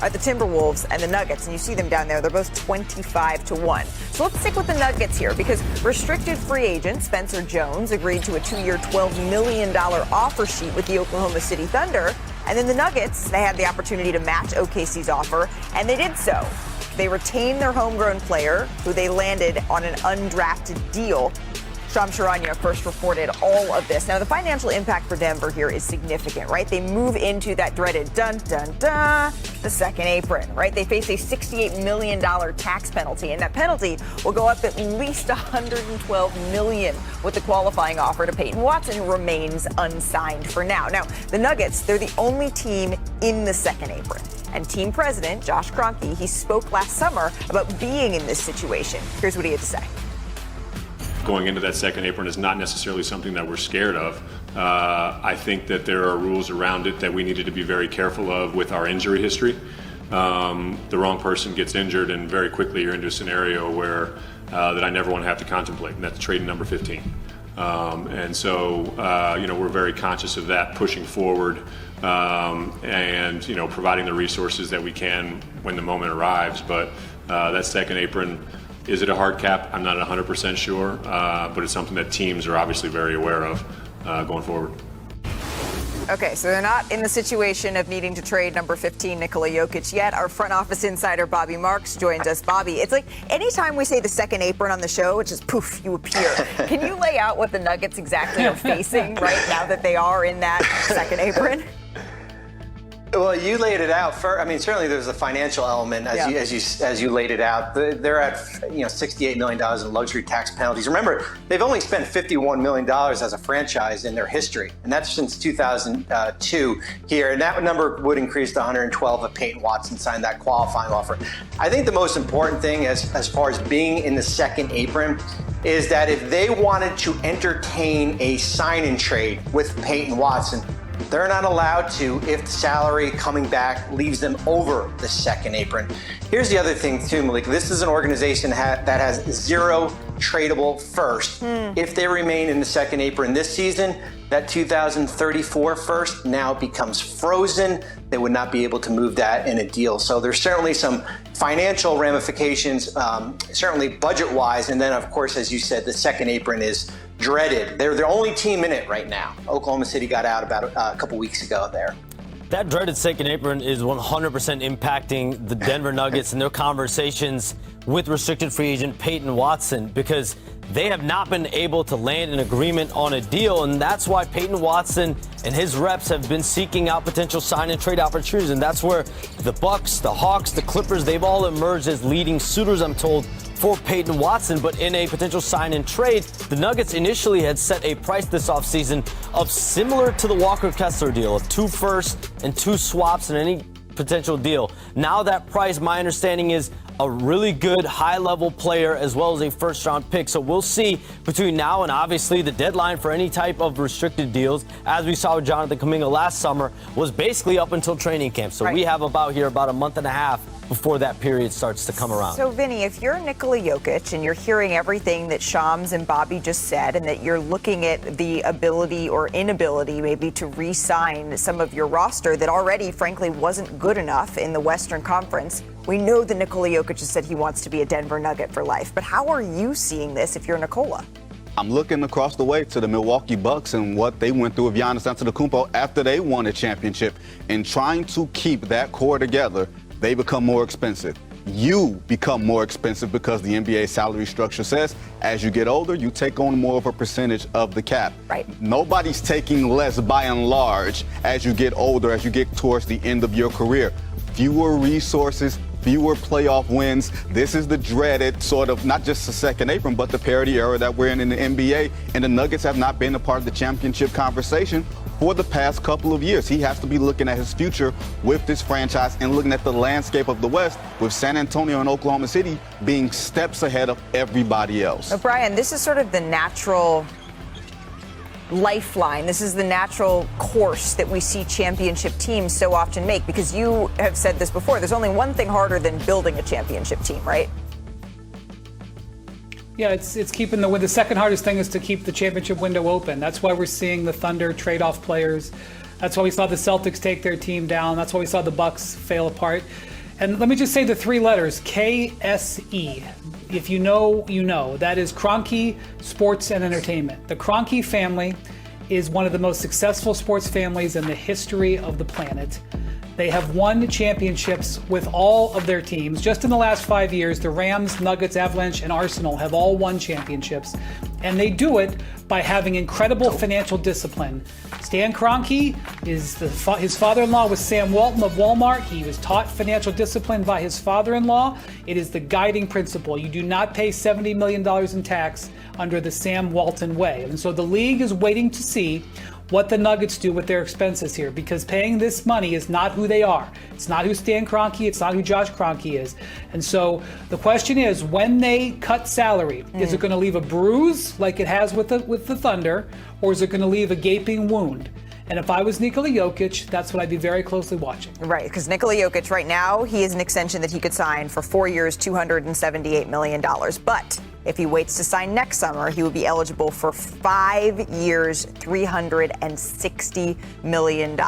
are the Timberwolves and the Nuggets, and you see them down there. They're both 25-1. So let's stick with the Nuggets here, because restricted free agent Spencer Jones agreed to a 2-year, $12 million offer sheet with the Oklahoma City Thunder. And then the Nuggets, they had the opportunity to match OKC's offer, and they did so. They retained their homegrown player, who they landed on an undrafted deal. Charania first reported all of this. Now, the financial impact for Denver here is significant, right? They move into that dreaded the second apron, right? They face a $68 million tax penalty, and that penalty will go up at least $112 million with the qualifying offer to Peyton Watson remains unsigned for now. Now, the Nuggets, they're the only team in the second apron. And team president Josh Kroenke, he spoke last summer about being in this situation. Here's what he had to say. Going into that second apron is not necessarily something that we're scared of. I think that there are rules around it that we needed to be very careful of with our injury history. The wrong person gets injured, and very quickly you're into a scenario where that I never want to have to contemplate, and that's trade number 15. And so, we're very conscious of that pushing forward, and, providing the resources that we can when the moment arrives. But that second apron, is it a hard cap? I'm not 100% sure, but it's something that teams are obviously very aware of going forward. Okay, so they're not in the situation of needing to trade number 15, Nikola Jokic, yet. Our front office insider, Bobby Marks, joins us. Bobby, it's like anytime we say the second apron on the show, it's just poof, you appear. Can you lay out what the Nuggets exactly are facing right now that they are in that second apron? Well, you laid it out. Certainly there's a financial element as you laid it out. They're at $68 million in luxury tax penalties. Remember, they've only spent $51 million as a franchise in their history, and that's since 2002 here. And that number would increase to 112 if Peyton Watson signed that qualifying offer. I think the most important thing as far as being in the second apron is that if they wanted to entertain a sign-and trade with Peyton Watson, they're not allowed to if the salary coming back leaves them over the second apron. Here's the other thing too, Malik. This is an organization that has zero tradable first. If they remain in the second apron this season, that 2034 first now becomes frozen. They would not be able to move that in a deal. So there's certainly some financial ramifications, certainly budget-wise. And then, of course, as you said, the second apron is dreaded. They're the only team in it right now. Oklahoma City got out about a couple weeks ago there. That dreaded second apron is 100% impacting the Denver Nuggets and their conversations with restricted free agent Peyton Watson, because they have not been able to land an agreement on a deal, and that's why Peyton Watson and his reps have been seeking out potential sign and trade opportunities, and that's where the Bucks, the Hawks, the Clippers, they've all emerged as leading suitors, I'm told, for Peyton Watson. But in a potential sign and trade, the Nuggets initially had set a price this offseason of similar to the Walker Kessler deal of 2 firsts and 2 swaps in any potential deal. Now that price, my understanding, is a really good high-level player as well as a first-round pick. So we'll see between now and obviously the deadline for any type of restricted deals, as we saw with Jonathan Kuminga last summer, was basically up until training camp. So we have about a month and a half before that period starts to come around. So, Vinny, if you're Nikola Jokic and you're hearing everything that Shams and Bobby just said, and that you're looking at the ability or inability maybe to re-sign some of your roster that already, frankly, wasn't good enough in the Western Conference, we know that Nikola Jokic has said he wants to be a Denver Nugget for life. But how are you seeing this if you're Nikola? I'm looking across the way to the Milwaukee Bucks and what they went through with Giannis Antetokounmpo after they won a championship. And trying to keep that core together, they become more expensive. You become more expensive because the NBA salary structure says as you get older, you take on more of a percentage of the cap. Right. Nobody's taking less by and large as you get older, as you get towards the end of your career. Fewer resources, fewer playoff wins. This is the dreaded sort of not just the second apron, but the parity era that we're in the NBA. And the Nuggets have not been a part of the championship conversation for the past couple of years. He has to be looking at his future with this franchise and looking at the landscape of the West, with San Antonio and Oklahoma City being steps ahead of everybody else. Now, Brian, this is sort of the natural lifeline. This is the natural course that we see championship teams so often make, because you have said this before. There's only one thing harder than building a championship team, right? Yeah, it's keeping the second hardest thing is to keep the championship window open. That's why we're seeing the Thunder trade off players That's why we saw the Celtics take their team down. That's why we saw the Bucks fail apart. And let me just say the 3 letters, KSE. If you know, you know. That is Kroenke Sports and Entertainment. The Kroenke family is one of the most successful sports families in the history of the planet. They have won championships with all of their teams. Just in the last 5 years, the Rams, Nuggets, Avalanche, and Arsenal have all won championships. And they do it by having incredible financial discipline. Stan Kroenke his father-in-law was Sam Walton of Walmart. He was taught financial discipline by his father-in-law. It is the guiding principle. You do not pay $70 million in tax under the Sam Walton way. And so the league is waiting to see what the Nuggets do with their expenses here, because paying this money is not who they are. It's not who Stan Kroenke, it's not who Josh Kroenke is. And so the question is, when they cut salary, is it going to leave a bruise like it has with the Thunder, or is it going to leave a gaping wound? And if I was Nikola Jokic, that's what I'd be very closely watching. Right, because Nikola Jokic right now, he has an extension that he could sign for 4 years, $278 million. But if he waits to sign next summer, he would be eligible for 5 years, $360 million.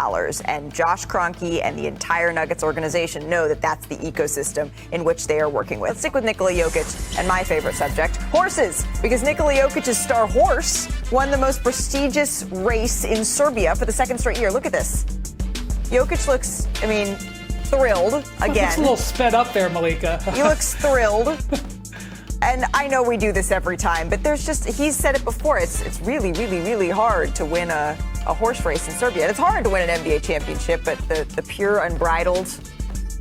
And Josh Kroenke and the entire Nuggets organization know that that's the ecosystem in which they are working with. Let's stick with Nikola Jokic and my favorite subject, horses, because Nikola Jokic's star horse won the most prestigious race in Serbia for the second straight year. Look at this. Jokic looks, thrilled again. Looks a little sped up there, Malika. He looks thrilled. And I know we do this every time, but he's said it before. It's really, really, really hard to win a horse race in Serbia. And it's hard to win an NBA championship, but the pure unbridled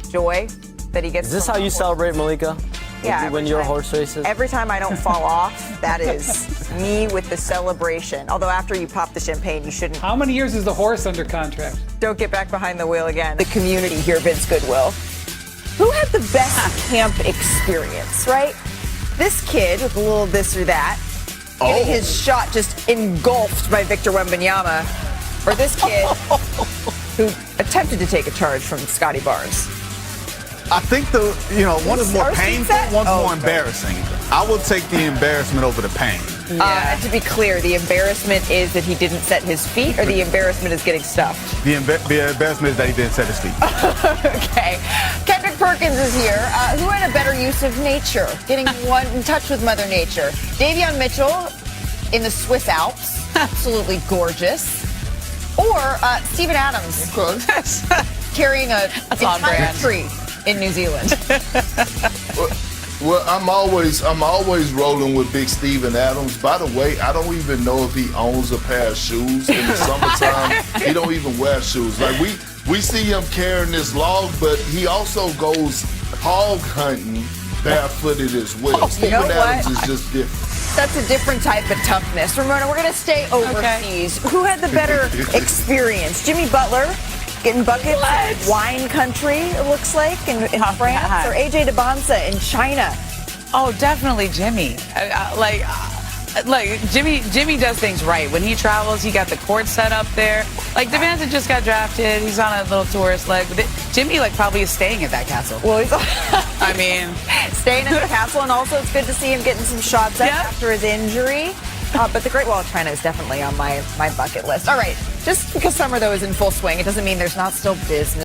joy that he gets. Is this how you celebrate, Malika? Yeah. When your horse races? Every time I don't fall off, that is me with the celebration. Although after you pop the champagne, you shouldn't. How many years is the horse under contract? Don't get back behind the wheel again. The community here, Vince Goodwill. Who had the best camp experience, right? This kid with a little this or that, getting his shot just engulfed by Victor Wembanyama, or this kid who attempted to take a charge from Scotty Barnes. I think one is more painful, one's more embarrassing. I will take the embarrassment over the pain. Yeah. To be clear, the embarrassment is that he didn't set his feet, or the embarrassment is getting stuffed? The embarrassment is that he didn't set his feet. Okay. Kendrick Perkins is here. Who had a better use of nature, getting in touch with Mother Nature? Davion Mitchell in the Swiss Alps, absolutely gorgeous. Or Steven Adams carrying an entire tree in New Zealand. Well, I'm always rolling with Big Steven Adams. By the way, I don't even know if he owns a pair of shoes in the summertime. He don't even wear shoes. Like we see him carrying this log, but he also goes hog hunting barefooted as well. Steven Adams is just different. That's a different type of toughness. Ramona, we're going to stay overseas. Okay. Who had the better experience? Jimmy Butler getting buckets in wine country, it looks like, in France, or AJ DeBonsa in China? Oh, definitely Jimmy. Jimmy does things right. When he travels, he got the court set up there. Like, DeBonsa just got drafted. He's on a little tourist leg. But Jimmy, probably is staying at that castle. Well, he's staying at the castle, and also it's good to see him getting some shots after his injury. But the Great Wall of China is definitely on my bucket list. All right, just because summer, though, is in full swing, it doesn't mean there's not still business.